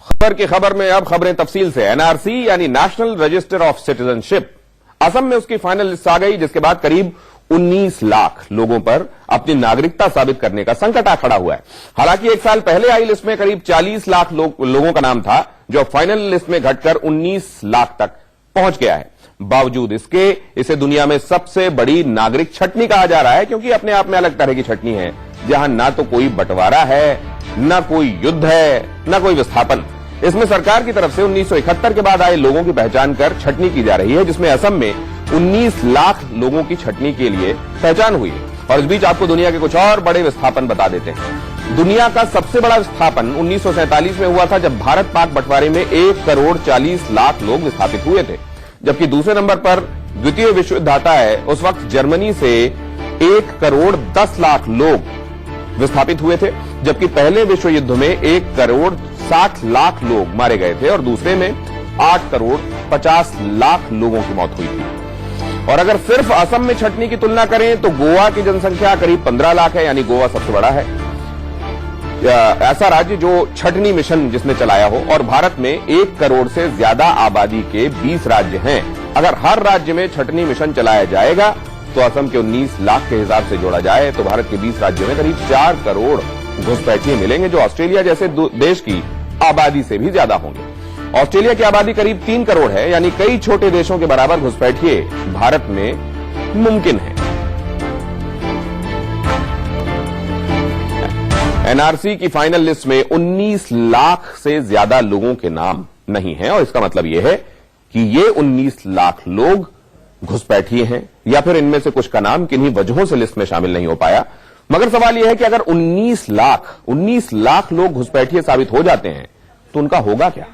खबर की खबर में अब खबरें तफसील से। एनआरसी यानी national register of citizenship, Assam में उसकी फाइनल लिस्ट आ गई, जिसके बाद करीब 19 लाख लोगों पर अपनी नागरिकता साबित करने का संकट आ खड़ा हुआ है। हालांकि एक साल पहले आई लिस्ट में करीब 40 लाख लोगों का नाम था, जो फाइनल लिस्ट में घटकर 19 लाख तक पहुंच गया है। बावजूद इसके इसे दुनिया में सबसे बड़ी नागरिक छटनी कहा जा रहा है, क्योंकि अपने आप में अलग तरह की छटनी है, जहां ना तो कोई बंटवारा है, ना कोई युद्ध है, ना कोई विस्थापन। इसमें सरकार की तरफ से 1971 के बाद आए लोगों की पहचान कर छटनी की जा रही है, जिसमें असम में 19 लाख लोगों की छटनी के लिए पहचान हुई है। और इस बीच आपको दुनिया के कुछ और बड़े विस्थापन बता देते हैं। दुनिया का सबसे बड़ा विस्थापन 1947 में हुआ था, जब भारत पाक बंटवारे में 1 करोड़ 40 लाख लोग विस्थापित हुए थे। जबकि दूसरे नंबर पर द्वितीय विश्व युद्ध आता है। उस वक्त जर्मनी से 1 करोड़ 10 लाख लोग विस्थापित हुए थे, जबकि पहले विश्व युद्ध में 1 करोड़ 60 लाख लोग मारे गए थे और दूसरे में 8 करोड़ 50 लाख लोगों की मौत हुई थी। और अगर सिर्फ असम में छटनी की तुलना करें तो गोवा की जनसंख्या करीब 15 लाख है, यानी गोवा सबसे बड़ा है ऐसा राज्य जो छटनी मिशन जिसने चलाया हो। और भारत में 1 करोड़ से ज्यादा आबादी के 20 राज्य हैं। अगर हर राज्य में छटनी मिशन चलाया जाएगा तो असम के 19 लाख के हिसाब से जोड़ा जाए तो भारत के 20 राज्यों में करीब 4 करोड़ घुसपैठिए मिलेंगे, जो ऑस्ट्रेलिया जैसे देश की आबादी से भी ज्यादा होंगे। ऑस्ट्रेलिया की आबादी करीब 3 करोड़ है, यानी कई छोटे देशों के बराबर घुसपैठिए भारत में मुमकिन है। एनआरसी की फाइनल लिस्ट में 19 लाख से ज्यादा लोगों के नाम नहीं है, और इसका मतलब यह है कि ये 19 लाख लोग घुसपैठिए हैं, या फिर इनमें से कुछ का नाम किन्हीं वजहों से लिस्ट में शामिल नहीं हो पाया। मगर सवाल यह है कि अगर 19 लाख लोग घुसपैठिए साबित हो जाते हैं तो उनका होगा क्या?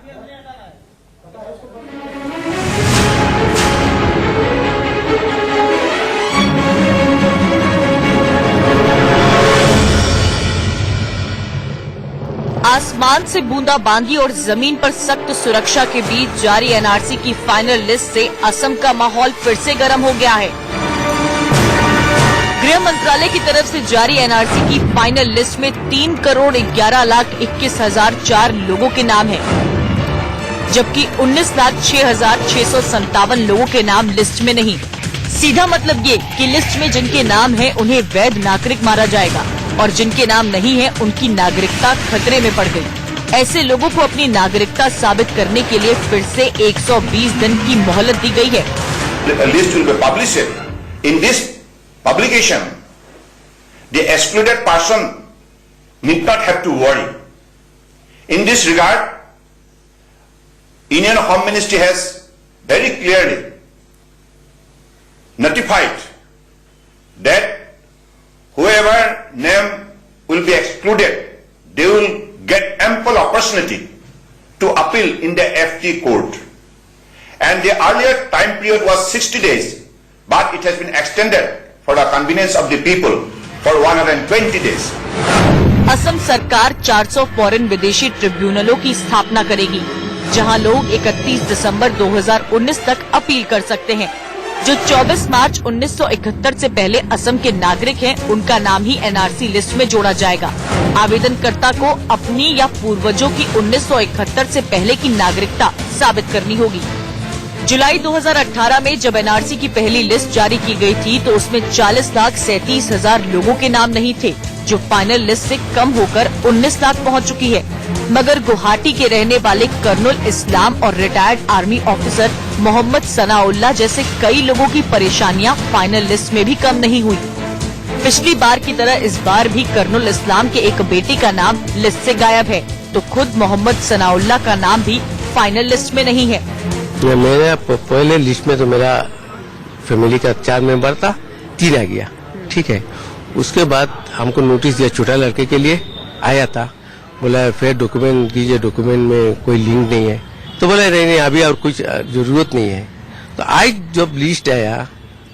आसमान से बूंदाबांदी और जमीन पर सख्त सुरक्षा के बीच जारी एनआरसी की फाइनल लिस्ट से असम का माहौल फिर से गर्म हो गया है। गृह मंत्रालय की तरफ से जारी एनआरसी की फाइनल लिस्ट में 3 करोड़ 11 लाख 21 हजार 4 लोगों के नाम हैं, जबकि 19 लाख 6,657 लोगों के नाम लिस्ट में नहीं। सीधा मतलब ये कि लिस्ट में जिनके नाम हैं उन्हें वैध नागरिक माना जाएगा और जिनके नाम नहीं है उनकी नागरिकता खतरे में पड़ गई। ऐसे लोगों को अपनी नागरिकता साबित करने के लिए फिर से 120 दिन की मोहलत दी गई है। List will be published. In this publication, the excluded person need not have to worry. In this regard, Indian Home Ministry has very clearly notified that whoever name will be excluded, they will get ample opportunity to appeal in the FT court. And the earlier time period was 60 days, but it has been extended for the convenience of the people for 120 days. Assam सरकार 400 foreign विदेशी ट्रिब्यूनलों की स्थापना करेगी, जहां लोग 31 दिसंबर 2019 तक appeal कर सकते हैं। जो 24 मार्च 1971 से पहले असम के नागरिक हैं, उनका नाम ही एनआरसी लिस्ट में जोड़ा जाएगा। आवेदनकर्ता को अपनी या पूर्वजों की 1971 से पहले की नागरिकता साबित करनी होगी। जुलाई 2018 में जब एनआरसी की पहली लिस्ट जारी की गई थी तो उसमें 40 लाख 37 हजार लोगों के नाम नहीं थे, जो फाइनल लिस्ट से कम होकर 19 लाख पहुंच चुकी है। मगर गुवाहाटी के रहने वाले कर्नल इस्लाम और retired army officer Mohammad Sanaullah जैसे कई लोगों की परेशानियां फाइनल लिस्ट में भी कम नहीं हुई। पिछली बार की तरह इस बार भी कर्नल इस्लाम के एक बेटे का नाम लिस्ट से गायब है, तो खुद मोहम्मद सनाउल्लाह का नाम भी फाइनल लिस्ट में नहीं है। मेरा पहले लिस्ट में तो मेरा फैमिली का 4 मेंबर था, 3 आ गया, ठीक है। उसके बाद हमको नोटिस दिया छोटा लड़के के लिए आया था, बोला फिर डॉक्यूमेंट कीजिए, डॉक्यूमेंट में कोई लिंक नहीं है, तो बोला नहीं अभी और कुछ जरूरत नहीं है। तो आज जब लिस्ट आया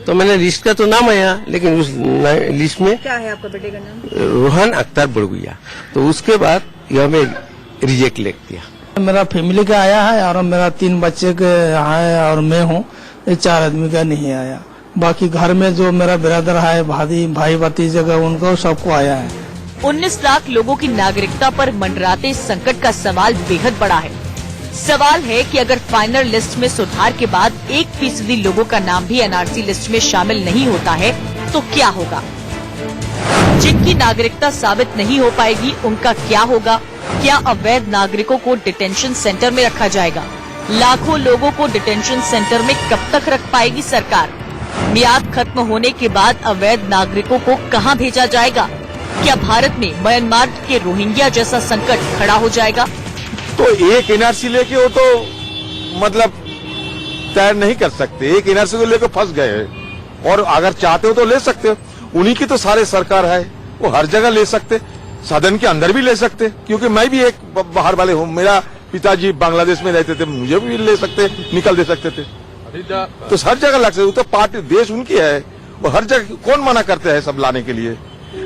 तो मैंने लिस्ट का तो नाम आया, लेकिन उस लिस्ट में क्या है आपका बेटे का नाम? रोहन अख्तर बड़गुइया। तो उसके बाद यह में रिजेक्ट लिख दिया। मेरा फैमिली का आया है और मेरा 3 बच्चे के है और मैं हूँ, 4 आदमी का नहीं आया। बाकी घर में जो मेरा ब्रदर है, भाई भतीजे का, उनको सबको आया है। 19 लाख लोगों की नागरिकता पर मंडराते इस संकट का सवाल बेहद बड़ा है। सवाल है कि अगर फाइनल लिस्ट में सुधार के बाद 1% लोगों का नाम भी एनआरसी लिस्ट में शामिल नहीं होता है तो क्या होगा? जिनकी नागरिकता साबित नहीं हो पाएगी उनका क्या होगा? क्या अवैध नागरिकों को डिटेंशन सेंटर में रखा जाएगा? लाखों लोगों को डिटेंशन सेंटर में कब तक रख पाएगी सरकार? मियाद खत्म होने के बाद अवैध नागरिकों को कहां भेजा जाएगा? क्या भारत में म्यांमार के रोहिंग्या जैसा संकट खड़ा हो जाएगा? तो एक एनआरसी लेके वो तो मतलब तैयार नहीं कर सकते। एक एनआरसी को लेकर फंस गए हैं और अगर चाहते हो तो ले सकते हो। उन्हीं की तो सारे सरकार है, वो हर जगह ले सकते, सदन के अंदर भी ले सकते। क्योंकि मैं भी एक बाहर वाले हूँ, मेरा पिताजी बांग्लादेश में रहते थे, मुझे भी ले सकते, निकल दे सकते थे। तो हर जगह लग सकते। तो पार्टी देश उनकी है, वो हर जगह कौन मना करते हैं सब लाने के लिए।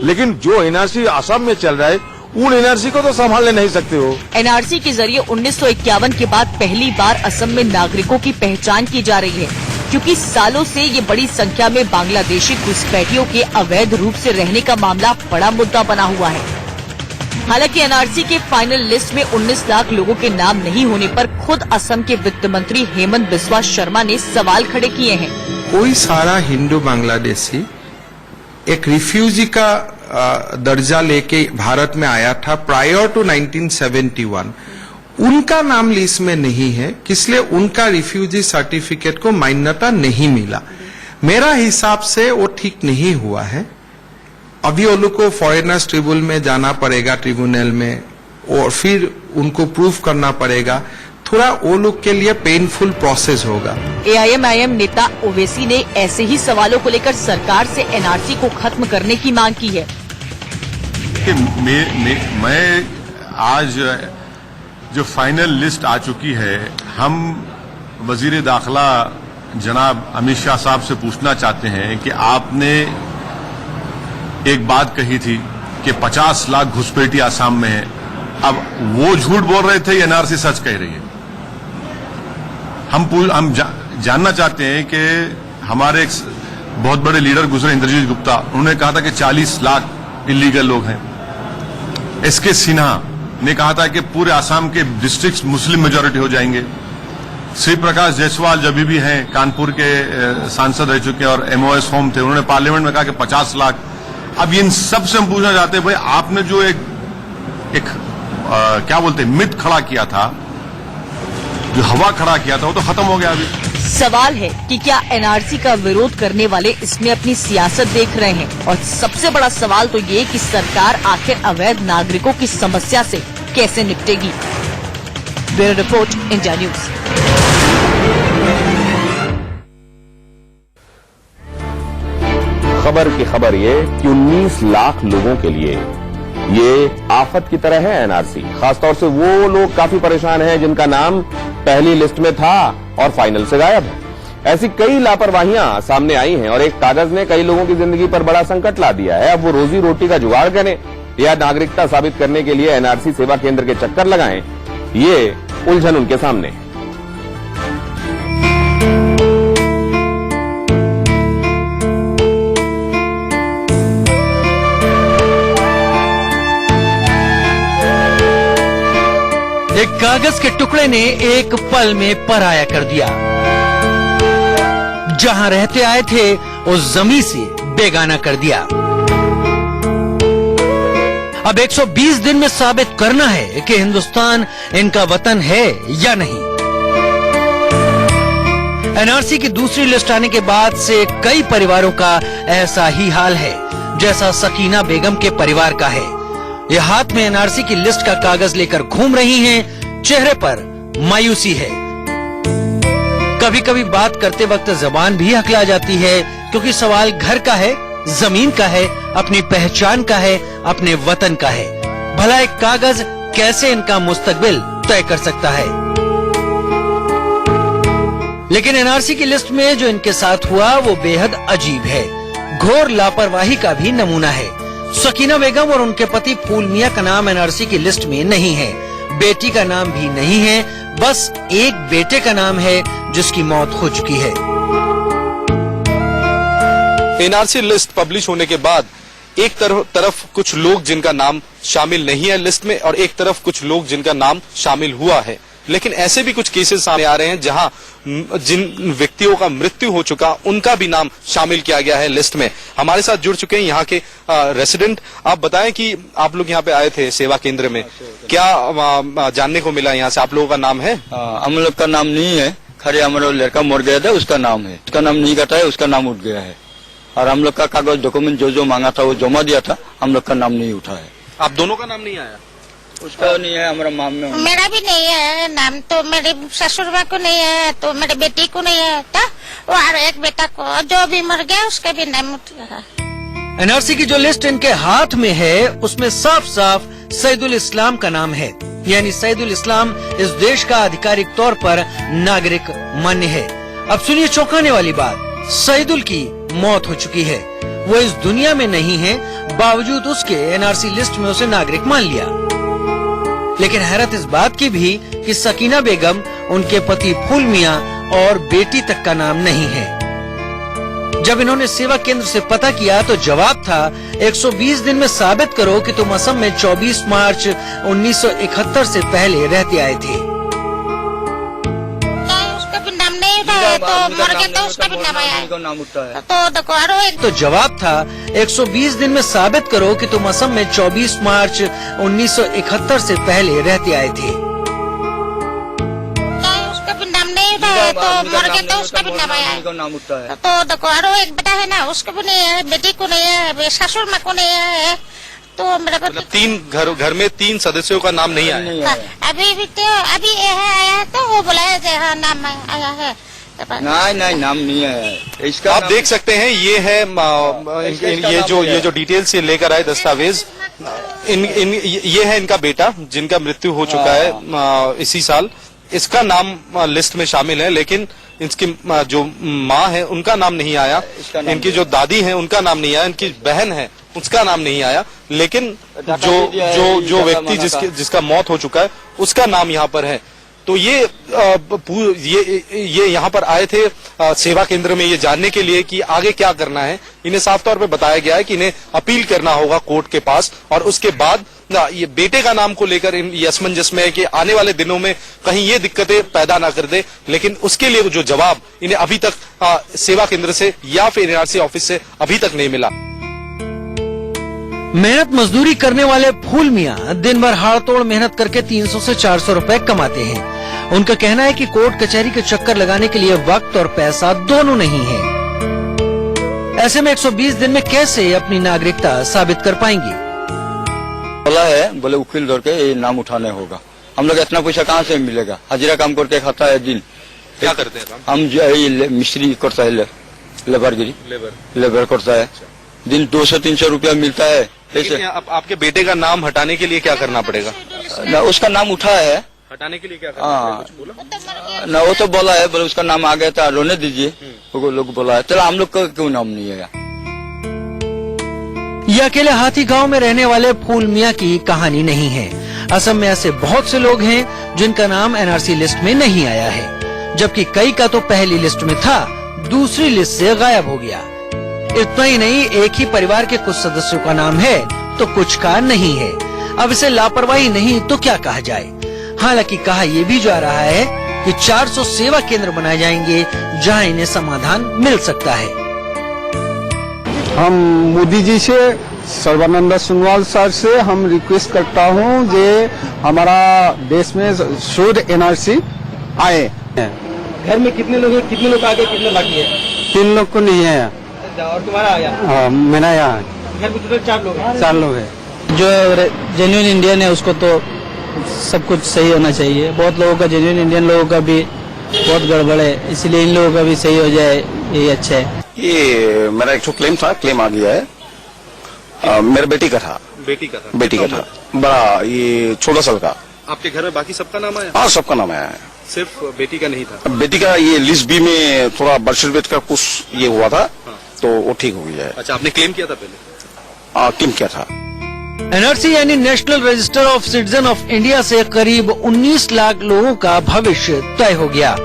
लेकिन जो एनआरसी असम में चल रहा है उन एनआरसी को तो संभालने नहीं सकते हो। एनआरसी के जरिए 1951 के बाद पहली बार असम में नागरिकों की पहचान की जा रही है, क्योंकि सालों से ये बड़ी संख्या में बांग्लादेशी घुसपैठियों के अवैध रूप से रहने का मामला बड़ा मुद्दा बना हुआ है। हालांकि एनआरसी के फाइनल लिस्ट में 19 लाख लोगों के नाम नहीं होने पर खुद असम के वित्त मंत्री हेमंत बिस्वा शर्मा ने सवाल खड़े किए हैं। कोई सारा हिंदू बांग्लादेशी एक रिफ्यूजी का दर्जा लेके भारत में आया था प्रायर टू 1971, उनका नाम लिस्ट में नहीं है, इसलिए उनका रिफ्यूजी सर्टिफिकेट को मान्यता नहीं मिला। मेरा हिसाब से वो ठीक नहीं हुआ है। अभी वो लोग को फॉरेनर्स ट्रिब्यूनल में जाना पड़ेगा, ट्रिब्यूनल में, और फिर उनको प्रूव करना पड़ेगा। थोड़ा वो लोग के लिए पेनफुल प्रोसेस होगा। एआईएम नेता ओवैसी ने ऐसे ही सवालों को लेकर सरकार से एनआरसी को खत्म करने की मांग की है। कि मैं आज जो फाइनल लिस्ट आ चुकी है, हम वजीर दाखिला जनाब अमित शाह साहब से पूछना चाहते हैं कि आपने एक बात कही थी कि 50 लाख घुसपैठी आसाम में है, अब वो झूठ बोल रहे थे, एनआरसी सच कह रही है। हम जानना चाहते हैं कि हमारे एक बहुत बड़े लीडर गुजरे इंद्रजीत गुप्ता, उन्होंने कहा था कि 40 लाख इलीगल लोग हैं। एसके सिन्हा ने कहा था कि पूरे आसाम के डिस्ट्रिक्ट मुस्लिम मेजोरिटी हो जाएंगे। श्री प्रकाश जायसवाल जब भी हैं, कानपुर के सांसद रह चुके हैं और एमओएस होम थे, उन्होंने पार्लियामेंट में कहा कि 50 लाख। अब इन सब से हम पूछना चाहते हैं, भाई आपने जो एक क्या बोलते हैं मिथ खड़ा किया था, जो हवा खड़ा किया था, वो तो खत्म हो गया अभी। सवाल है कि क्या एनआरसी का विरोध करने वाले इसमें अपनी सियासत देख रहे हैं, और सबसे बड़ा सवाल तो ये कि सरकार आखिर अवैध नागरिकों की समस्या से कैसे निपटेगी। Bureau report, India News. खबर की खबर ये कि 19 लाख लोगों के लिए ये आफत की तरह है एनआरसी। खासतौर से वो लोग काफी परेशान हैं जिनका नाम पहली लिस्ट में था और फाइनल से गायब है। ऐसी कई लापरवाहियां सामने आई हैं और एक कागज ने कई लोगों की जिंदगी पर बड़ा संकट ला दिया है। अब वो रोजी रोटी का जुगाड़ करें या नागरिकता साबित करने के लिए एनआरसी सेवा केंद्र के चक्कर लगाएं, ये उलझन उनके सामने। एक कागज के टुकड़े ने एक पल में पराया कर दिया। जहां रहते आए थे उस जमीन से बेगाना कर दिया। अब 120 दिन में साबित करना है कि हिंदुस्तान इनका वतन है या नहीं। एनआरसी की दूसरी लिस्ट आने के बाद से कई परिवारों का ऐसा ही हाल है जैसा सकीना बेगम के परिवार का है। ये हाथ में एनआरसी की लिस्ट का कागज लेकर घूम रही हैं, चेहरे पर मायूसी है। कभी कभी बात करते वक्त जबान भी हकला जाती है, क्योंकि सवाल घर का है, जमीन का है, अपनी पहचान का है, अपने वतन का है। भला एक कागज कैसे इनका मुस्तकबिल तय कर सकता है। लेकिन एनआरसी की लिस्ट में जो इनके साथ हुआ वो बेहद अजीब है, घोर लापरवाही का भी नमूना है। सकीना बेगम और उनके पति फूल मियां का नाम एनआरसी की लिस्ट में नहीं है, बेटी का नाम भी नहीं है, बस एक बेटे का नाम है जिसकी मौत हो चुकी है। एनआरसी लिस्ट पब्लिश होने के बाद एक तरफ कुछ लोग जिनका नाम शामिल नहीं है लिस्ट में और एक तरफ कुछ लोग जिनका नाम शामिल हुआ है। लेकिन ऐसे भी कुछ केसेस सामने आ रहे हैं जहां जिन व्यक्तियों का मृत्यु हो चुका उनका भी नाम शामिल किया गया है लिस्ट में। हमारे साथ जुड़ चुके हैं यहाँ के रेसिडेंट। आप बताएं कि आप लोग यहाँ पे आए थे सेवा केंद्र में, क्या जानने को मिला यहाँ से? आप लोगों का नाम है? हम लोग का नाम नहीं है, खरे हमारा लड़का मर गया था उसका नाम है, उसका नाम नहीं कटा है, उसका नाम उठ गया है। और हम लोग का कागज डॉक्यूमेंट जो मांगा था वो जमा दिया था, हम लोग का नाम नहीं उठा है। आप दोनों का नाम नहीं आया? उसका नहीं है, हमारा माम में मेरा भी नहीं है नाम, तो मेरे ससुर माँ को नहीं है, तो मेरे बेटी को नहीं है था, और एक बेटा को जो भी मर गया उसका भी नाम उठ गया। एनआरसी की जो लिस्ट इनके हाथ में है उसमें साफ साफ सईदुल इस्लाम का नाम है, यानी सईदुल इस्लाम इस देश का आधिकारिक तौर पर नागरिक मान्य है। अब सुनिए चौंकाने वाली बात, सईदुल की मौत हो चुकी है, वो इस दुनिया में नहीं है, बावजूद उसके एनआरसी लिस्ट में उसे नागरिक मान लिया। लेकिन हैरत इस बात की भी कि सकीना बेगम, उनके पति फूल मियां और बेटी तक का नाम नहीं है। जब इन्होंने सेवा केंद्र से पता किया तो जवाब था 120 दिन में साबित करो कि तुम असम में 24 मार्च 1971 से पहले रहते आए थे। उसका भी नाम नहीं उठा है, तो मर गया तो उसका भी नाम आया है, तो देखो और एक तो जवाब था 120 दिन में साबित करो कि तुम असम में 24 मार्च 1971 से पहले रहते आए थे। उसका भी नाम नहीं उठा है, तो मर गया तो उसका भी नाम आया है, तो देखो और एक बेटा है ना, उसको भी नहीं है, बेटी को नहीं है, ससुर माँ को नहीं है, तो मेरा मतलब तीन घर में 3 सदस्यों का नाम नहीं आया। अभी आया है, तो वो बोला है हाँ नाम आया है। नहीं नाम नहीं है इसका। आप देख सकते हैं ये है ये जो डिटेल्स ये लेकर आए दस्तावेज, ये है इनका बेटा जिनका मृत्यु हो चुका है इसी साल, इसका नाम लिस्ट में शामिल है, लेकिन इसकी जो माँ है उनका नाम नहीं आया, इनकी जो दादी है उनका नाम नहीं आया, इनकी बहन है उसका नाम नहीं आया, लेकिन जो व्यक्ति जिसका मौत हो चुका है उसका नाम यहाँ पर है। तो ये यहाँ पर आए थे सेवा केंद्र में ये जानने के लिए कि आगे क्या करना है। इन्हें साफ तौर पे बताया गया है कि इन्हें अपील करना होगा कोर्ट के पास, और उसके बाद ये बेटे का नाम को लेकर ये असमंजस में है कि आने वाले दिनों में कहीं ये दिक्कतें पैदा ना कर दे, लेकिन उसके लिए जो जवाब इन्हें अभी तक सेवा केंद्र से या फिर एनआरसी ऑफिस से अभी तक नहीं मिला। मेहनत मजदूरी करने वाले फूल मियां दिन भर हाड़ तोड़ मेहनत करके 300 से 400 रुपए कमाते हैं। उनका कहना है कि कोर्ट कचहरी के चक्कर लगाने के लिए वक्त और पैसा दोनों नहीं है। ऐसे में 120 दिन में कैसे अपनी नागरिकता साबित कर पाएंगी? बोला है, बोले वकील दौड़ के ये नाम उठाने होगा। हम लोग इतना पैसा कहाँ से मिलेगा? हाजिरा काम करके खाता है दिन। क्या करते हैं काम? हम जो है मिस्त्री करता है, लेबरगिरी लेबर करता है, दिन 200-300 रुपया मिलता है। लेकिन आपके बेटे का नाम हटाने के लिए क्या करना पड़ेगा? ना उसका नाम उठा है, हटाने के लिए क्या करना पड़ेगा? ना वो तो बोला है, बोले उसका नाम आ गया था, रोने दीजिए, वो लोग बोला है। चलो हम लोग का क्यों नाम नहीं है? ये अकेले हाथी गांव में रहने वाले फूल मियां की कहानी नहीं है। असम में ऐसे बहुत से लोग हैं जिनका नाम एनआरसी लिस्ट में नहीं आया है, जबकि कई का तो पहली लिस्ट में था, दूसरी लिस्ट से गायब हो गया। इतना ही नहीं, एक ही परिवार के कुछ सदस्यों का नाम है तो कुछ का नहीं है। अब इसे लापरवाही नहीं तो क्या कहा जाए। हालांकि कहा यह भी जा रहा है कि 400 सेवा केंद्र बनाए जाएंगे जहां इन्हें समाधान मिल सकता है। हम मोदी जी से, सर्बानंद सोनोवाल सर से हम रिक्वेस्ट करता हूं कि हमारा देश में शुद्ध एनआरसी आए। घर में कितने लोग हैं, कितने लोग आगे, कितने बाकी है? 3 लोग को नहीं है। और तुम्हारा आया? हाँ, मेरा यहाँ घर में टोटल 4 लोग हैं। 4 लोग हैं। जो जेन्युइन इंडियन है उसको तो सब कुछ सही होना चाहिए। बहुत लोगों का, जेन्युइन इंडियन लोगों का भी बहुत गड़बड़ है, इसलिए इन लोगों का भी सही हो जाए, यही अच्छा है। ये मेरा एक क्लेम था, क्लेम आ गया है। मेरे बेटी का था। बेटी का था बड़ा, ये 14 साल का। आपके घर में बाकी सबका नाम आया? हाँ, सबका नाम आया है, सिर्फ बेटी का नहीं था। बेटी का ये लिस्ट बी में थोड़ा बर्थ सर्टिफिकेट का कुछ ये हुआ था, तो वो ठीक हो गया है। अच्छा, आपने क्लेम किया था पहले? क्लेम किया था। एनआरसी यानी national register of citizen of India से करीब 19 लाख लोगों का भविष्य तय हो गया,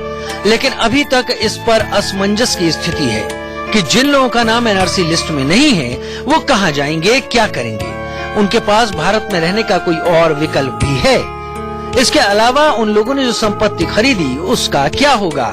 लेकिन अभी तक इस पर असमंजस की स्थिति है। कि जिन लोगों का नाम एनआरसी लिस्ट में नहीं है वो कहां जाएंगे, क्या करेंगे। उनके पास भारत में रहने का कोई और विकल्प भी है। इसके अलावा उन लोगों ने जो संपत्ति खरीदी उसका क्या होगा।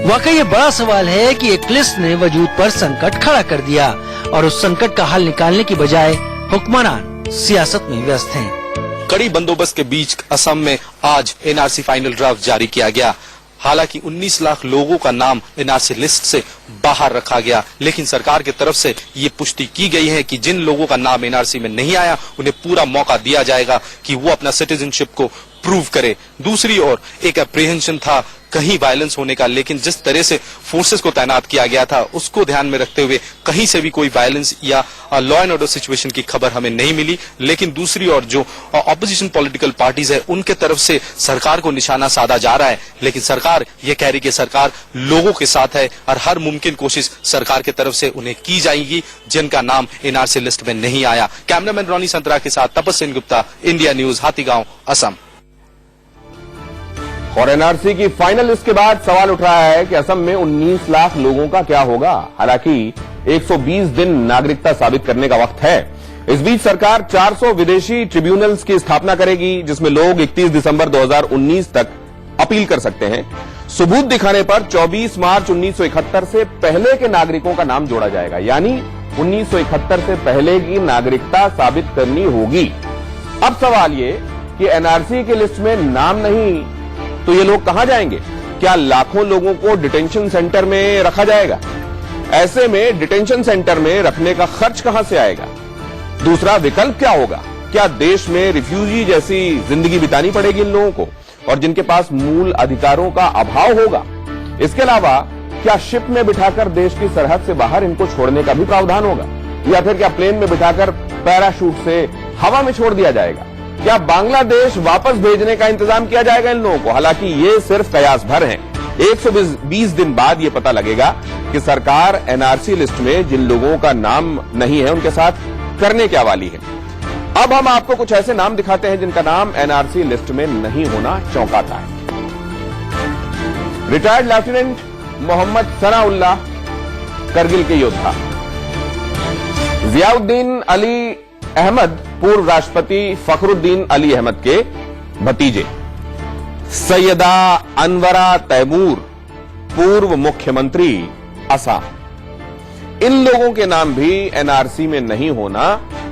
वाकई ये बड़ा सवाल है कि एक लिस्ट ने वजूद पर संकट खड़ा कर दिया और उस संकट का हल निकालने की बजाय हुक्मरान सियासत में व्यस्त हैं। कड़ी बंदोबस्त के बीच असम में आज एनआरसी फाइनल ड्राफ्ट जारी किया गया। हालांकि 19 लाख लोगों का नाम एनआरसी लिस्ट से बाहर रखा गया, लेकिन सरकार की तरफ से ये पुष्टि की गई है कि जिन लोगों का नाम एनआरसी में नहीं आया उन्हें पूरा मौका दिया जाएगा कि वो अपना सिटीजनशिप को प्रूव करे। दूसरी ओर एक अप्रीहेंशन था कहीं वायलेंस होने का, लेकिन जिस तरह से फोर्सेस को तैनात किया गया था उसको ध्यान में रखते हुए कहीं से भी कोई वायलेंस या लॉ एंड ऑर्डर सिचुएशन की खबर हमें नहीं मिली। लेकिन दूसरी ओर जो ऑपोजिशन पॉलिटिकल पार्टीज है उनके तरफ से सरकार को निशाना साधा जा रहा है, लेकिन सरकार ये कह रही कि सरकार लोगों के साथ है और हर मुमकिन कोशिश सरकार की तरफ से उन्हें की जाएगी जिनका नाम एनआरसी लिस्ट में नहीं आया। कैमरामैन रोनी संतरा के साथ तपस सेन गुप्ता, इंडिया न्यूज, हाथीगांव, असम। और एनआरसी की फाइनल लिस्ट के बाद सवाल उठ रहा है कि असम में 19 लाख लोगों का क्या होगा। हालांकि 120 दिन नागरिकता साबित करने का वक्त है। इस बीच सरकार 400 विदेशी ट्रिब्यूनल्स की स्थापना करेगी जिसमें लोग 31 दिसंबर 2019 तक अपील कर सकते हैं। सबूत दिखाने पर 24 मार्च 1971 से पहले के नागरिकों का नाम जोड़ा जाएगा, यानी 1971 से पहले की नागरिकता साबित करनी होगी। अब सवाल ये कि एनआरसी की लिस्ट में नाम नहीं तो ये लोग कहां जाएंगे? क्या लाखों लोगों को डिटेंशन सेंटर में रखा जाएगा? ऐसे में डिटेंशन सेंटर में रखने का खर्च कहां से आएगा? दूसरा विकल्प क्या होगा? क्या देश में रिफ्यूजी जैसी जिंदगी बितानी पड़ेगी इन लोगों को और जिनके पास मूल अधिकारों का अभाव होगा? इसके अलावा क्या शिप में बिठाकर देश की सरहद से बाहर इनको छोड़ने का भी प्रावधान होगा या फिर क्या प्लेन में बिठाकर पैराशूट से हवा में छोड़ दिया जाएगा? क्या बांग्लादेश वापस भेजने का इंतजाम किया जाएगा इन लोगों को? हालांकि ये सिर्फ कयास भर हैं। 120 दिन बाद ये पता लगेगा कि सरकार एनआरसी लिस्ट में जिन लोगों का नाम नहीं है उनके साथ करने क्या वाली है। अब हम आपको कुछ ऐसे नाम दिखाते हैं जिनका नाम एनआरसी लिस्ट में नहीं होना चौंकाता है। रिटायर्ड लेफ्टिनेंट मोहम्मद सनाउल्लाह, करगिल के योद्धा। जियाउद्दीन अली अहमद, पूर्व राष्ट्रपति फखरुद्दीन अली अहमद के भतीजे। सैयदा अनवरा तैमूर, पूर्व मुख्यमंत्री असम। इन लोगों के नाम भी एनआरसी में नहीं होना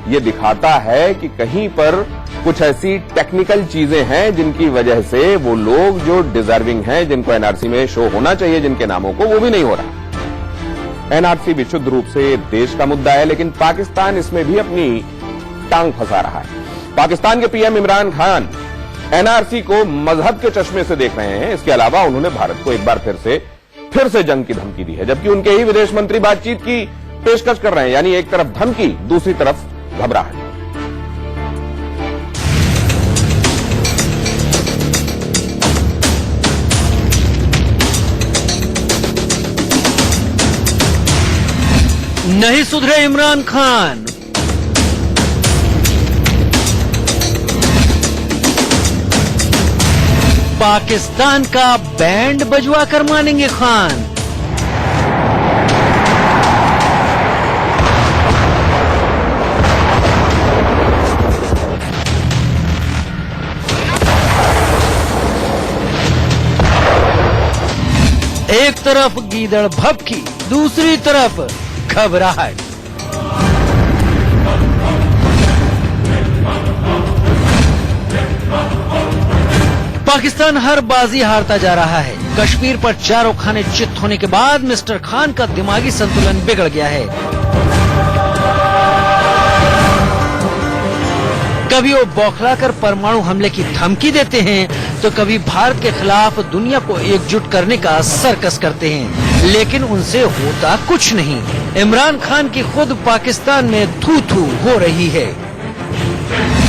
यह दिखाता है कि कहीं पर कुछ ऐसी टेक्निकल चीजें हैं जिनकी वजह से वो लोग जो डिजर्विंग हैं, जिनको एनआरसी में शो होना चाहिए जिनके नामों को, वो भी नहीं हो रहा। एनआरसी विशुद्ध रूप से देश का मुद्दा है, लेकिन पाकिस्तान इसमें भी अपनी टांग फंसा रहा है। पाकिस्तान के पीएम इमरान खान एनआरसी को मजहब के चश्मे से देख रहे हैं। इसके अलावा उन्होंने भारत को एक बार फिर से जंग की धमकी दी है, जबकि उनके ही विदेश मंत्री बातचीत की पेशकश कर रहे हैं। यानी एक तरफ धमकी, दूसरी तरफ घबराहट। नहीं सुधरे इमरान खान। पाकिस्तान का बैंड बजवा कर मानेंगे खान। एक तरफ गीदड़ भभकी, दूसरी तरफ घबराहट। पाकिस्तान हर बाजी हारता जा रहा है। कश्मीर पर चारों खाने चित होने के बाद मिस्टर खान का दिमागी संतुलन बिगड़ गया है। कभी वो बौखलाकर परमाणु हमले की धमकी देते हैं तो कभी भारत के खिलाफ दुनिया को एकजुट करने का सर्कस करते हैं, लेकिन उनसे होता कुछ नहीं। इमरान खान की खुद पाकिस्तान में थू थू हो रही है।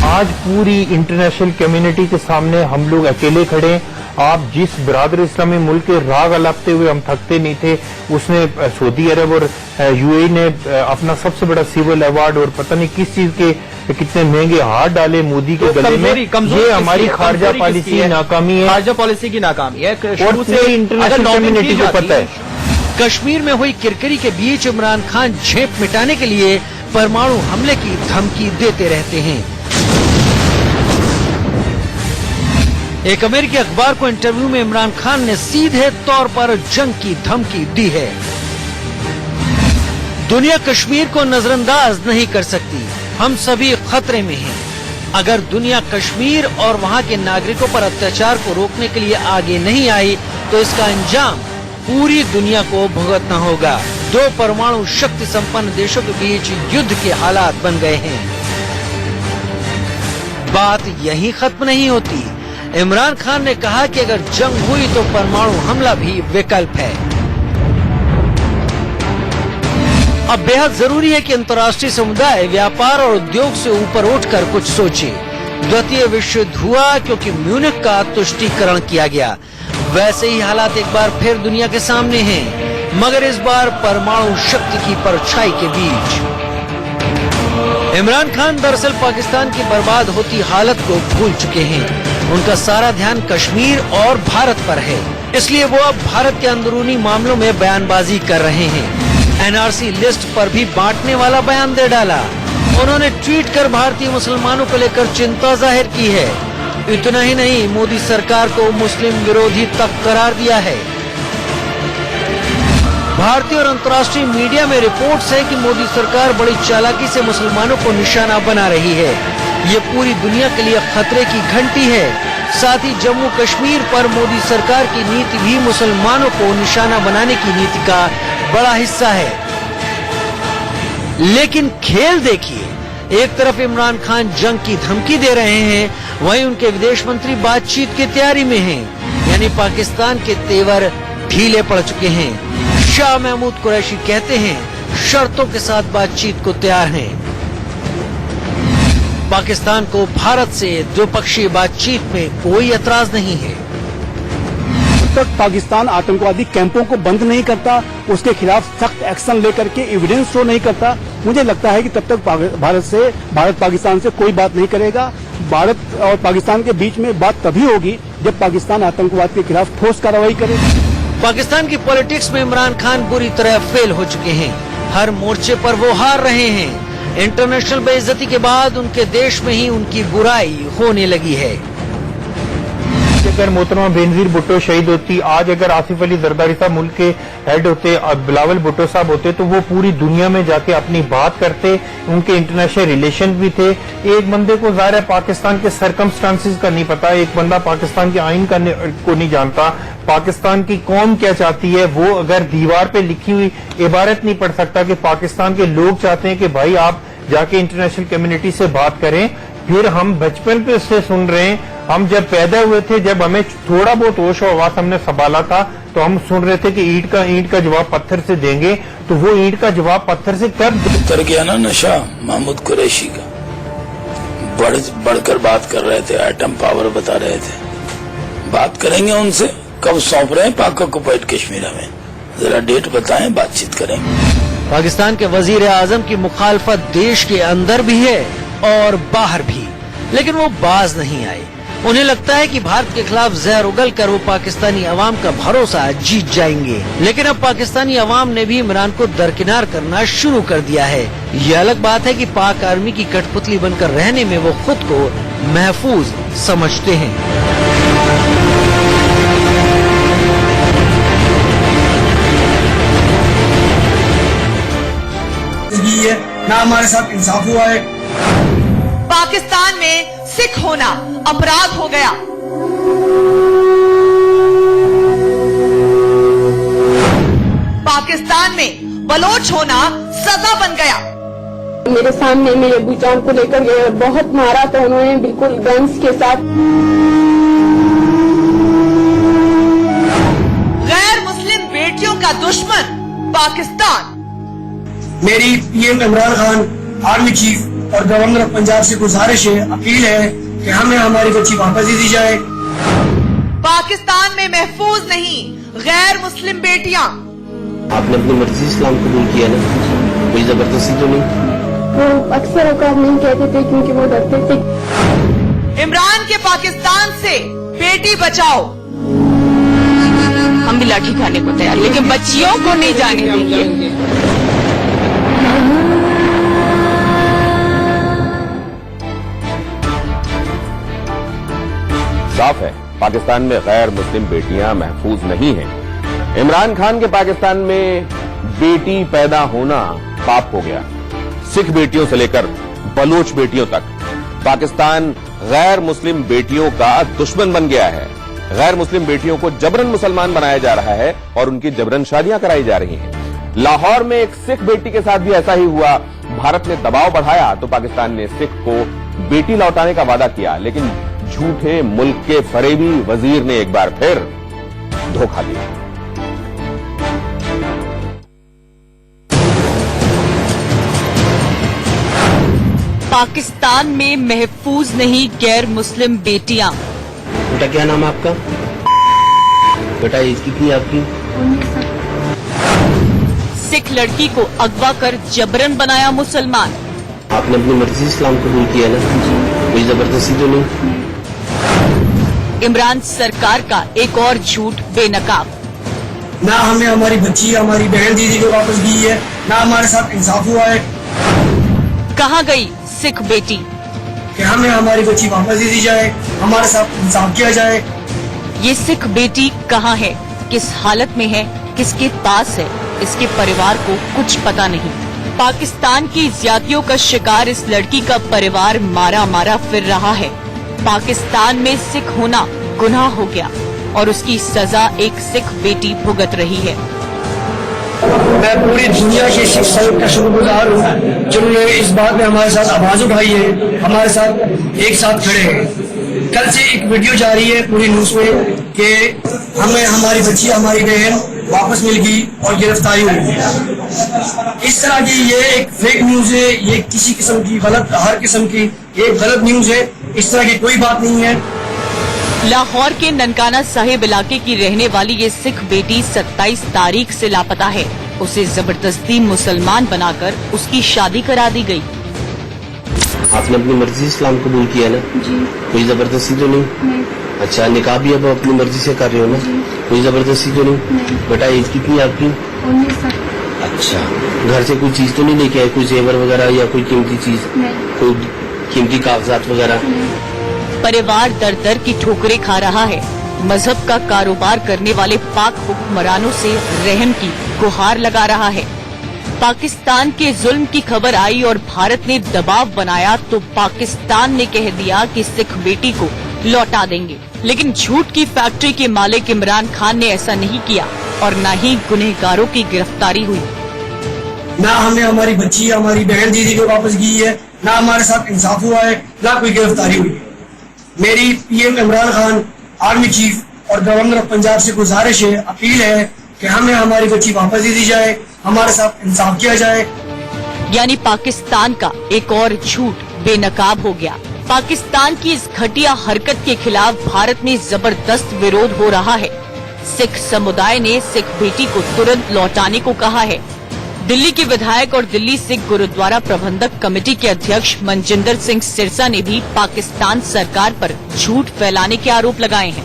आज पूरी इंटरनेशनल कम्युनिटी के सामने हम लोग अकेले खड़े। आप जिस बिरादर इस्लामी मुल्क के राग अलापते हुए हम थकते नहीं थे, उसने सऊदी अरब और यूएई ने अपना सबसे बड़ा सिविल अवार्ड और पता नहीं किस चीज के कितने महंगे हाथ डाले मोदी के गले में। ये हमारी खारजा पॉलिसी नाकामी है, खारजा पॉलिसी की नाकामी है और पूरी इंटरनेशनल कम्युनिटी को पता है। कश्मीर में हुई किरकिरी के बीच इमरान खान झेप मिटाने के लिए परमाणु हमले की धमकी देते रहते हैं। एक अमेरिकी अखबार को इंटरव्यू में इमरान खान ने सीधे तौर पर जंग की धमकी दी है। दुनिया कश्मीर को नजरअंदाज नहीं कर सकती, हम सभी खतरे में हैं। अगर दुनिया कश्मीर और वहां के नागरिकों पर अत्याचार को रोकने के लिए आगे नहीं आई तो इसका अंजाम पूरी दुनिया को भुगतना होगा। दो परमाणु शक्ति संपन्न देशों के बीच युद्ध के हालात बन गए हैं। बात यहीं खत्म नहीं होती। इमरान खान ने कहा कि अगर जंग हुई तो परमाणु हमला भी विकल्प है। अब बेहद जरूरी है कि अंतर्राष्ट्रीय समुदाय व्यापार और उद्योग से ऊपर उठकर कुछ सोचे। द्वितीय विश्व युद्ध हुआ क्योंकि म्यूनिख का तुष्टीकरण किया गया। वैसे ही हालात एक बार फिर दुनिया के सामने हैं, मगर इस बार परमाणु शक्ति की परछाई के बीच। इमरान खान दरअसल पाकिस्तान की बर्बाद होती हालत को भूल चुके हैं। उनका सारा ध्यान कश्मीर और भारत पर है, इसलिए वो अब भारत के अंदरूनी मामलों में बयानबाजी कर रहे हैं। एनआरसी लिस्ट पर भी बांटने वाला बयान दे डाला। उन्होंने ट्वीट कर भारतीय मुसलमानों को लेकर चिंता जाहिर की है। इतना ही नहीं, मोदी सरकार को मुस्लिम विरोधी तक करार दिया है। भारतीय और अंतर्राष्ट्रीय मीडिया में रिपोर्ट्स है कि मोदी सरकार बड़ी चालाकी से मुसलमानों को निशाना बना रही है। ये पूरी दुनिया के लिए खतरे की घंटी है। साथ ही जम्मू कश्मीर पर मोदी सरकार की नीति भी मुसलमानों को निशाना बनाने की नीति का बड़ा हिस्सा है। लेकिन खेल देखिए, एक तरफ इमरान खान जंग की धमकी दे रहे हैं, वहीं उनके विदेश मंत्री बातचीत की तैयारी में हैं। यानी पाकिस्तान के तेवर ढीले पड़ चुके हैं। शाह महमूद कुरैशी कहते हैं शर्तों के साथ बातचीत को तैयार हैं। पाकिस्तान को भारत से द्विपक्षीय बातचीत में कोई एतराज नहीं है। जब तक पाकिस्तान आतंकवादी कैंपों को बंद नहीं करता, उसके खिलाफ सख्त एक्शन लेकर के एविडेंस शो नहीं करता, मुझे लगता है कि तब तक भारत पाकिस्तान से कोई बात नहीं करेगा। भारत और पाकिस्तान के बीच में बात तभी होगी जब पाकिस्तान आतंकवाद के खिलाफ ठोस कार्रवाई करे। पाकिस्तान की पॉलिटिक्स में इमरान खान बुरी तरह फेल हो चुके हैं। हर मोर्चे पर वो हार रहे हैं। इंटरनेशनल बेइज्जती के बाद उनके देश में ही उनकी बुराई होने लगी है। अगर मोहतरमा बेनजीर भुट्टो शहीद होती, आज अगर आसिफ अली जरदारी साहब मुल्क के हेड होते और बिलावल भुट्टो साहब होते, तो वो पूरी दुनिया में जाके अपनी बात करते। उनके इंटरनेशनल रिलेशन भी थे। एक बंदे को ज़ाहिर है पाकिस्तान के सर्कमस्टांसिस का नहीं पता, एक बंदा पाकिस्तान के आइन को नहीं जानता, पाकिस्तान की कौम क्या चाहती है। वो अगर दीवार पे लिखी हुई इबारत नहीं पढ़ सकता कि पाकिस्तान के लोग चाहते हैं कि भाई आप जाके इंटरनेशनल कम्युनिटी से बात करें। फिर हम बचपन पे उससे सुन रहे हैं, हम जब पैदा हुए थे, जब हमें थोड़ा बहुत होश और आवाज हमने संभाला था, तो हम सुन रहे थे कि ईंट का जवाब पत्थर से देंगे। तो वो ईंट का जवाब पत्थर से कब उतर गया ना नशा महमूद कुरैशी का। बढ़कर बात कर रहे थे, एटम पावर बता रहे थे। बात करेंगे उनसे, कब सौंप रहे हैं पाक ऑक्युपाइड कश्मीर हमें, जरा डेट बताएं, बातचीत करेंगे। पाकिस्तान के वजीर आजम की मुखालफत देश के अंदर भी है और बाहर भी, लेकिन वो बाज नहीं आए। उन्हें लगता है कि भारत के खिलाफ जहर उगल कर वो पाकिस्तानी अवाम का भरोसा जीत जाएंगे। लेकिन अब पाकिस्तानी अवाम ने भी इमरान को दरकिनार करना शुरू कर दिया है। यह अलग बात है कि पाक आर्मी की कठपुतली बनकर रहने में वो खुद को महफूज समझते हैं। ना हमारे साथ इंसाफ हुआ है। पाकिस्तान में सिख होना अपराध हो गया। पाकिस्तान में बलोच होना सजा बन गया। मेरे सामने मेरे अब्बू जान को लेकर गए, बहुत मारा तो उन्होंने बिल्कुल गन्स के साथ। गैर मुस्लिम बेटियों का दुश्मन पाकिस्तान। मेरी PM Imran Khan, army chief और गवर्नर ऑफ पंजाब से गुजारिश है, अपील है कि हमें हमारी बच्ची वापस दे दी जाए। पाकिस्तान में महफूज नहीं गैर मुस्लिम बेटियां। आपने अपनी मर्जी इस्लाम कबूल किया ना, कोई जबरदस्ती तो नहीं। वो अक्सर औकात नहीं कहते थे क्योंकि वो डरते थे। इमरान के पाकिस्तान से बेटी बचाओ। हम भी लाठी खाने को तैयार, लेकिन बच्चियों को नहीं जाने देंगे। साफ है, पाकिस्तान में गैर मुस्लिम बेटियां महफूज नहीं हैं। इमरान खान के पाकिस्तान में बेटी पैदा होना पाप हो गया। सिख बेटियों से लेकर बलूच बेटियों तक पाकिस्तान गैर मुस्लिम बेटियों का दुश्मन बन गया है। गैर मुस्लिम बेटियों को जबरन मुसलमान बनाया जा रहा है और उनकी जबरन शादियां कराई जा रही हैं। लाहौर में एक सिख बेटी के साथ भी ऐसा ही हुआ। भारत ने दबाव बढ़ाया तो पाकिस्तान ने सिख को बेटी लौटाने का वादा किया, लेकिन झूठे मुल्क के फरेबी वजीर ने एक बार फिर धोखा दिया। पाकिस्तान में महफूज नहीं गैर मुस्लिम बेटियां। बेटा क्या नाम है आपका? बेटा एज कितनी आपकी? सिख लड़की को अगवा कर जबरन बनाया मुसलमान। आपने अपनी मर्जी से इस्लाम कबूल किया ना? कोई जबरदस्ती तो नहीं? इमरान सरकार का एक और झूठ बेनकाब। ना हमें हमारी बच्ची हमारी बहन दीदी को वापस दी है, ना हमारे साथ इंसाफ हुआ है। कहाँ गई सिख बेटी? कि हमें हमारी बच्ची वापस दे दी जाए, हमारे साथ इंसाफ किया जाए। ये सिख बेटी कहाँ है, किस हालत में है, किसके पास है, इसके परिवार को कुछ पता नहीं। पाकिस्तान की ज्यादतियों का शिकार इस लड़की का परिवार मारा मारा फिर रहा है। पाकिस्तान में सिख होना गुनाह हो गया और उसकी सजा एक सिख बेटी भुगत रही है। मैं पूरी दुनिया के सिख सैयद का शुक्रगुजार हूँ जिन्होंने इस बात में हमारे साथ आवाज उठाई है, हमारे साथ एक साथ खड़े हैं। कल से एक वीडियो जारी है पूरी न्यूज में कि हमें हमारी बच्ची हमारी बहन वापस मिल गई और गिरफ्तारी हुई। इस तरह की ये एक फेक न्यूज है, ये किसी किस्म की गलत, हर किस्म की एक गलत न्यूज है। इस तरह की कोई बात नहीं है। लाहौर के ननकाना साहिब इलाके की रहने वाली ये सिख बेटी 27 तारीख से लापता है। उसे जबरदस्ती मुसलमान बनाकर उसकी शादी करा दी गई। आपने अपनी मर्जी से इस्लाम कबूल किया ना? जी। कोई जबरदस्ती तो नहीं? अच्छा, निकाह भी अब अपनी मर्जी से कर रहे हो ना? कोई जबरदस्ती तो नहीं? बेटा एज कितनी आपकी? 19 साल। अच्छा, घर से कोई चीज तो नहीं लेके आए, कोई जेवर वगैरह या कोई कीमती चीज, कोई कीमती कागजात वगैरह? परिवार दर दर की ठोकरें खा रहा है। मजहब का कारोबार करने वाले पाक हुक्मरानों से रहम की गुहार लगा रहा है। पाकिस्तान के जुल्म की खबर आई और भारत ने दबाव बनाया तो पाकिस्तान ने कह दिया कि सिख बेटी को लौटा देंगे, लेकिन झूठ की फैक्ट्री के मालिक इमरान खान ने ऐसा नहीं किया और न ही गुनहगारों की गिरफ्तारी हुई। ना हमें हमारी बच्ची हमारी बहन दीदी को वापस दी है, ना हमारे साथ इंसाफ हुआ है, ना कोई गिरफ्तारी हुई है। मेरी PM Imran Khan, army chief और गवर्नर ऑफ पंजाब से गुजारिश है, अपील है कि हमें हमारी बच्ची वापस दे दी जाए, हमारे साथ इंसाफ किया जाए। यानी पाकिस्तान का एक और झूठ बेनकाब हो गया। पाकिस्तान की इस घटिया हरकत के खिलाफ भारत में जबरदस्त विरोध हो रहा है। सिख समुदाय ने सिख बेटी को तुरंत लौटाने को कहा है। दिल्ली के विधायक और दिल्ली सिख गुरुद्वारा प्रबंधक कमेटी के अध्यक्ष मनजिंदर सिंह सिरसा ने भी पाकिस्तान सरकार पर झूठ फैलाने के आरोप लगाए हैं।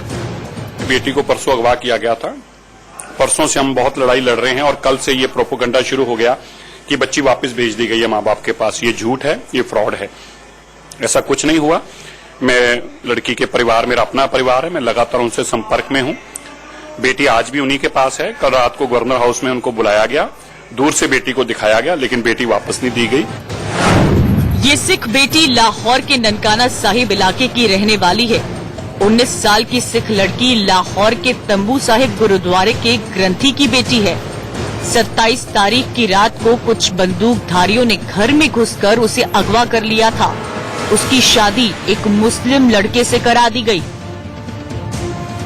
बेटी को परसों अगवा किया गया था। परसों से हम बहुत लड़ाई लड़ रहे हैं और कल से ये प्रोपोगंडा शुरू हो गया कि बच्ची वापस भेज दी गई है माँ बाप के पास। ये झूठ है, ये फ्रॉड है। ऐसा कुछ नहीं हुआ। मैं लड़की के परिवार, मेरा अपना परिवार है, मैं लगातार उनसे संपर्क में हूँ। बेटी आज भी उन्हीं के पास है। कल रात को गवर्नर हाउस में उनको बुलाया गया, दूर से बेटी को दिखाया गया, लेकिन बेटी वापस नहीं दी गई। ये सिख बेटी लाहौर के ननकाना साहिब इलाके की रहने वाली है। 19 साल की सिख लड़की लाहौर के तंबू साहिब गुरुद्वारे के ग्रंथी की बेटी है। 27 तारीख की रात को कुछ बंदूकधारियों ने घर में घुसकर उसे अगवा कर लिया था। उसकी शादी एक मुस्लिम लड़के से करा दी गई।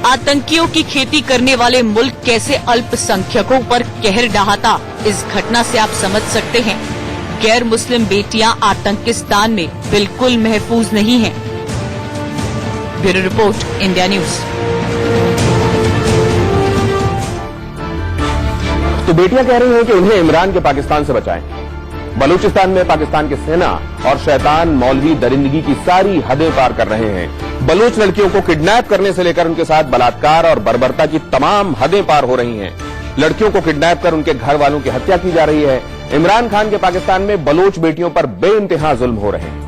आतंकियों की खेती करने वाले मुल्क कैसे अल्पसंख्यकों पर कहर ढहाता, इस घटना से आप समझ सकते हैं। गैर मुस्लिम बेटियां आतंकिस्तान में बिल्कुल महफूज नहीं हैं। Bureau report, India news. तो बेटियां कह रही हैं कि उन्हें इमरान के पाकिस्तान से बचाएं। बलूचिस्तान में पाकिस्तान की सेना और शैतान मौलवी दरिंदगी की सारी हदें पार कर रहे हैं। बलूच लड़कियों को किडनैप करने से लेकर उनके साथ बलात्कार और बर्बरता की तमाम हदें पार हो रही हैं। लड़कियों को किडनैप कर उनके घर वालों की हत्या की जा रही है। इमरान खान के पाकिस्तान में बलूच बेटियों पर बेइंतहा जुल्म हो रहे हैं।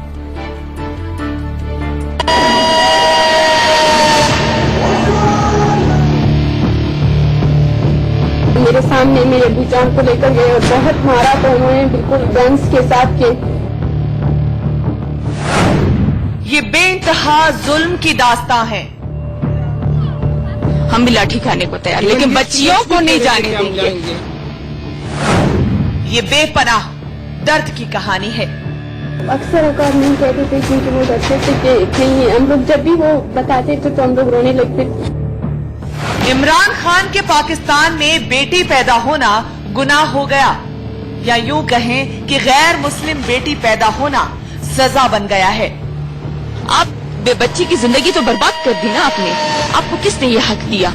मेरे सामने मेरे अबू जान को लेकर गए और बहुत मारा, तो उन्होंने बिल्कुल गन्स के साथ के। ये बेइंतहा जुल्म की दास्तां है। हम भी लाठी खाने को तैयार, लेकिन बच्चियों को नहीं जाने देंगे। ये बेपनाह दर्द की कहानी है। अक्सर औकात नहीं कहते थे क्योंकि वो डरते थे कि कहीं हम लोग जब भी वो बताते थे तो हम लोग रोने लगते। इमरान खान के पाकिस्तान में बेटी पैदा होना गुनाह हो गया, या यूं कहें कि गैर मुस्लिम बेटी पैदा होना सजा बन गया है। आप बच्ची की जिंदगी तो बर्बाद कर दी ना आपने, आपको किसने ये हक दिया?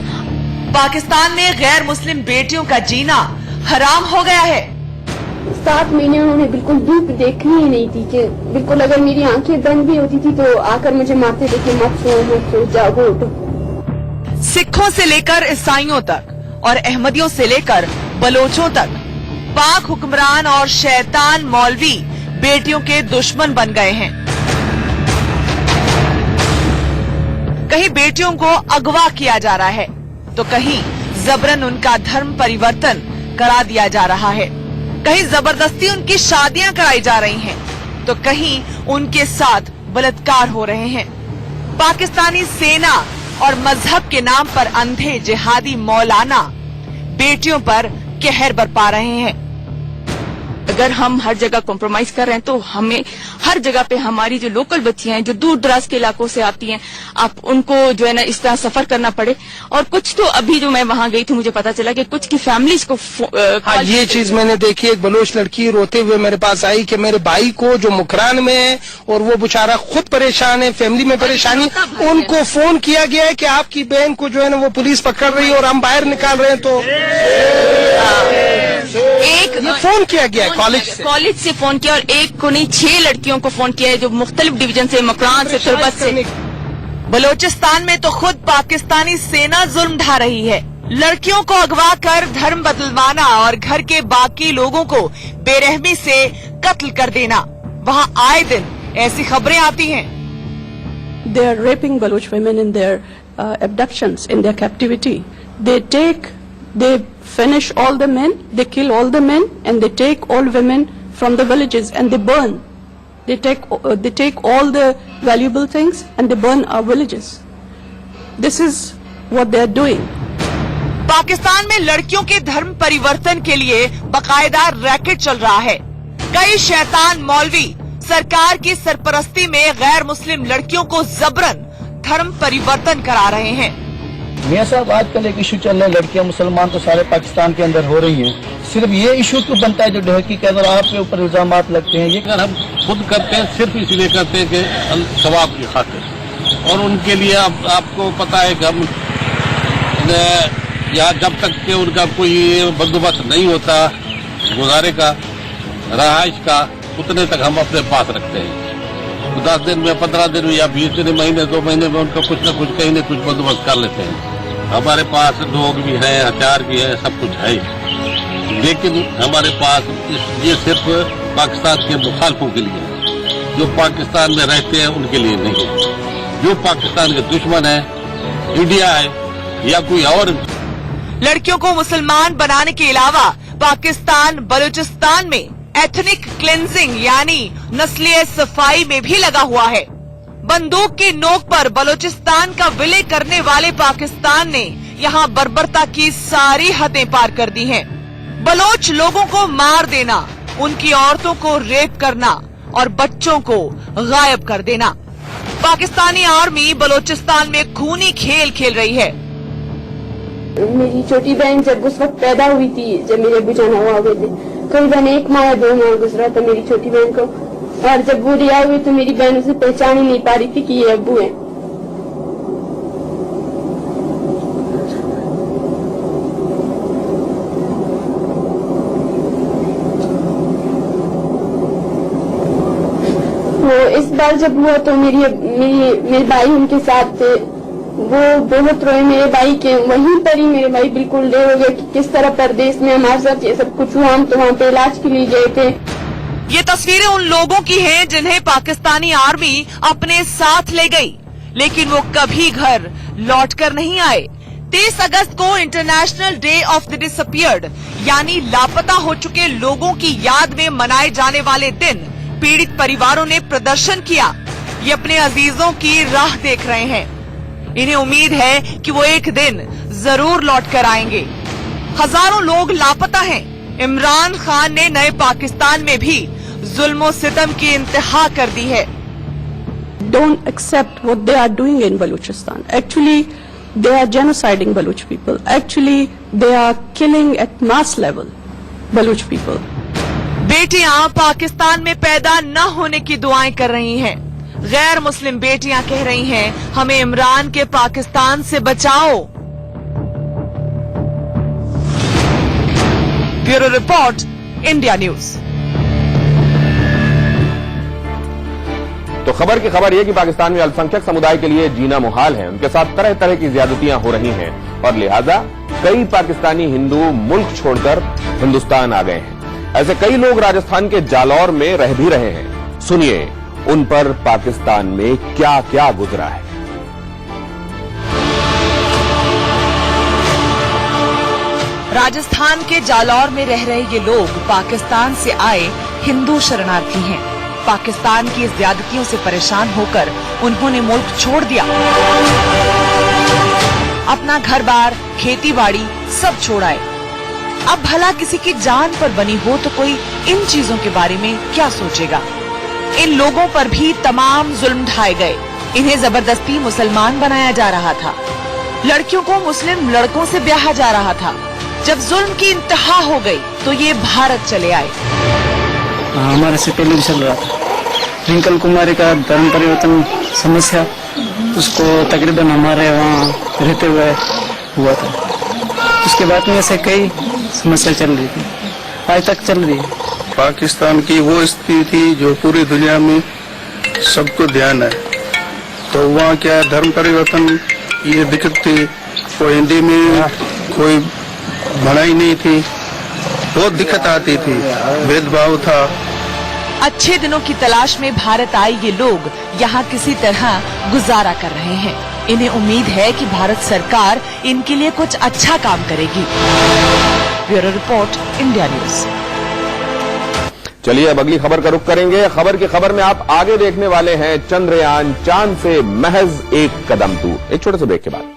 पाकिस्तान में गैर मुस्लिम बेटियों का जीना हराम हो गया है। 7 महीने उन्होंने बिल्कुल धूप देखनी ही नहीं थी कि बिल्कुल अगर मेरी आंखें बंद भी होती थी तो आकर मुझे मारते थे कि मत सो जागो उठो। सिखों से लेकर ईसाइयों तक और अहमदियों से लेकर बलोचों तक पाक हुक्मरान और शैतान मौलवी बेटियों के दुश्मन बन गए हैं। कहीं बेटियों को अगवा किया जा रहा है तो कहीं जबरन उनका धर्म परिवर्तन करा दिया जा रहा है, कहीं जबरदस्ती उनकी शादियां कराई जा रही हैं, तो कहीं उनके साथ बलात्कार हो रहे हैं। पाकिस्तानी सेना और मजहब के नाम पर अंधे जिहादी मौलाना बेटियों पर कहर बरपा रहे हैं। अगर हम हर जगह कॉम्प्रोमाइज कर रहे हैं तो हमें हर जगह पे हमारी जो लोकल बच्चियां हैं जो दूर दराज के इलाकों से आती हैं, आप उनको जो है ना इस तरह सफर करना पड़े। और कुछ तो अभी जो मैं वहां गई थी मुझे पता चला कि कुछ की फैमिलीज को हाँ, ये चीज मैंने देखी। एक बलोच लड़की रोते हुए मेरे पास आई कि मेरे भाई को जो मुकरान में है और वो बेचारा खुद परेशान है, फैमिली में परेशानी, उनको फोन किया गया है कि आपकी बहन को जो है ना वो पुलिस पकड़ रही है और हम बाहर निकाल रहे हैं। तो एक फोन किया गया है कॉलेज से फोन किया, और एक को नहीं 6 लड़कियों को फोन किया है जो मुख्तलिफ डिवीजन से, मकरान से, तुर्बत से। बलोचिस्तान में तो खुद पाकिस्तानी सेना जुल्म ढा रही है। लड़कियों को अगवा कर धर्म बदलवाना और घर के बाकी लोगों को बेरहमी से कत्ल कर देना, वहाँ आए दिन ऐसी खबरें आती हैं। They are raping Baloch women in their abductions, in their captivity. They finish all the men, they kill all the men, and they take all women from the villages and they burn. They take all the valuable things and they burn our villages. This is what they are doing. Pakistan में लड़कियों के धर्म परिवर्तन के लिए बाकायदा racket चल रहा है। कई शैतान मौलवी सरकार की सरपरस्ती में गैर मुस्लिम लड़कियों को जबरन धर्म परिवर्तन करा रहे हैं। मियां साहब, आजकल एक इशू चल रहा है, लड़कियां मुसलमान तो सारे पाकिस्तान के अंदर हो रही हैं। सिर्फ ये इशू क्यों बनता है जो ढहकी के अंदर आपके ऊपर इल्जाम लगते हैं? ये अगर हम खुद करते हैं सिर्फ इसलिए करते हैं कि सवाब की खातिर, और उनके लिए आपको पता है कि हम यहाँ जब तक के उनका कोई बंदोबस्त नहीं होता गुजारे का, रहाइश का, उतने तक हम अपने पास रखते हैं। 10 दिन में, 15 दिन में या 20 दिन, महीने 2 महीने में उनका कुछ न कुछ कहीं न कुछ बंदोबस्त कर लेते हैं। हमारे पास लोग भी हैं, हथियार भी है, सब कुछ है, लेकिन हमारे पास ये सिर्फ पाकिस्तान के मुखालफों के लिए है। जो पाकिस्तान में रहते हैं उनके लिए नहीं है। जो पाकिस्तान के दुश्मन है, इंडिया है या कोई और। लड़कियों को मुसलमान बनाने के अलावा पाकिस्तान बलूचिस्तान में एथनिक क्लेंजिंग यानी नस्लीय सफाई में भी लगा हुआ है। बंदूक की नोक पर बलूचिस्तान का विलय करने वाले पाकिस्तान ने यहाँ बर्बरता की सारी हदें पार कर दी हैं। बलोच लोगों को मार देना, उनकी औरतों को रेप करना और बच्चों को गायब कर देना। पाकिस्तानी आर्मी बलूचिस्तान में खूनी खेल खेल रही है। मेरी छोटी बहन जब उस वक्त पैदा हुई थी, जब मेरे अब्बू जान हुआ हुए थे, करीबन 1 माह या 2 माह गुजरा था मेरी छोटी बहन को, और जब वो रिहा हुई तो मेरी बहन उसे पहचान ही नहीं पा रही थी कि ये अब्बू है। वो इस बार जब हुआ तो मेरे भाई उनके साथ थे, वो बहुत रोए मेरे भाई के। वहीं पर ही मेरे भाई बिल्कुल डे हो गए कि किस तरह परदेश में हमारे साथ ये सब कुछ हुआ। हम तो वहाँ पे इलाज के लिए गए थे। ये तस्वीरें उन लोगों की हैं जिन्हें पाकिस्तानी आर्मी अपने साथ ले गई, लेकिन वो कभी घर लौटकर नहीं आए। 23 अगस्त को international day of the disappeared यानी लापता हो चुके लोगों की याद में मनाए जाने वाले दिन पीड़ित परिवारों ने प्रदर्शन किया। ये अपने अजीजों की राह देख रहे हैं। इन्हें उम्मीद है कि वो एक दिन जरूर लौट कर आएंगे। हजारों लोग लापता हैं। इमरान खान ने नए पाकिस्तान में भी जुल्म और सितम की इंतहा कर दी है। Don't accept what they are doing in Balochistan. Actually, they are genociding Baloch people. Actually, they are killing at mass level Baloch people. बेटियां पाकिस्तान में पैदा न होने की दुआएं कर रही हैं। गैर मुस्लिम बेटियां कह रही हैं, हमें इमरान के पाकिस्तान से बचाओ। Bureau report, India news. तो खबर की खबर यह कि पाकिस्तान में अल्पसंख्यक समुदाय के लिए जीना मुहाल है। उनके साथ तरह तरह की ज्यादतियां हो रही हैं और लिहाजा कई पाकिस्तानी हिंदू मुल्क छोड़कर हिंदुस्तान आ गए हैं। ऐसे कई लोग राजस्थान के जालौर में रह भी रहे हैं। सुनिए उन पर पाकिस्तान में क्या क्या गुजरा है। राजस्थान के जालौर में रह रहे ये लोग पाकिस्तान से आए हिंदू शरणार्थी हैं। पाकिस्तान की इस ज्यादतियों से परेशान होकर उन्होंने मुल्क छोड़ दिया। अपना घर बार, खेती बाड़ी सब छोड़ आए। अब भला किसी की जान पर बनी हो तो कोई इन चीजों के बारे में क्या सोचेगा। इन लोगों पर भी तमाम जुल्म ढाए गए। इन्हें जबरदस्ती मुसलमान बनाया जा रहा था। लड़कियों को मुस्लिम लड़कों से ब्याहा जा रहा था। जब जुल्म की इंतहा हो गई तो ये भारत चले आए। हमारे से पहले भी चल रहा था। रिंकल कुमारी का धर्म परिवर्तन समस्या, उसको तकरीबन हमारे वहाँ रहते हुए हुआ था। उसके बाद में ऐसे कई समस्या चल रही थी, आज तक चल रही है। पाकिस्तान की वो स्थिति थी जो पूरी दुनिया में सबको ध्यान है। तो वहाँ क्या धर्म परिवर्तन ये दिक्कत थी, कोई हिंदी में कोई भलाई नहीं थी, बहुत दिक्कत आती थी, भेदभाव था। अच्छे दिनों की तलाश में भारत आए ये लोग यहाँ किसी तरह गुजारा कर रहे हैं। इन्हें उम्मीद है कि भारत सरकार इनके लिए कुछ अच्छा काम करेगी। Bureau report, India news. चलिए अब अगली खबर का रुख करेंगे। खबर की खबर में आप आगे देखने वाले हैं चंद्रयान चांद से महज एक कदम दूर। एक छोटे से ब्रेक के बाद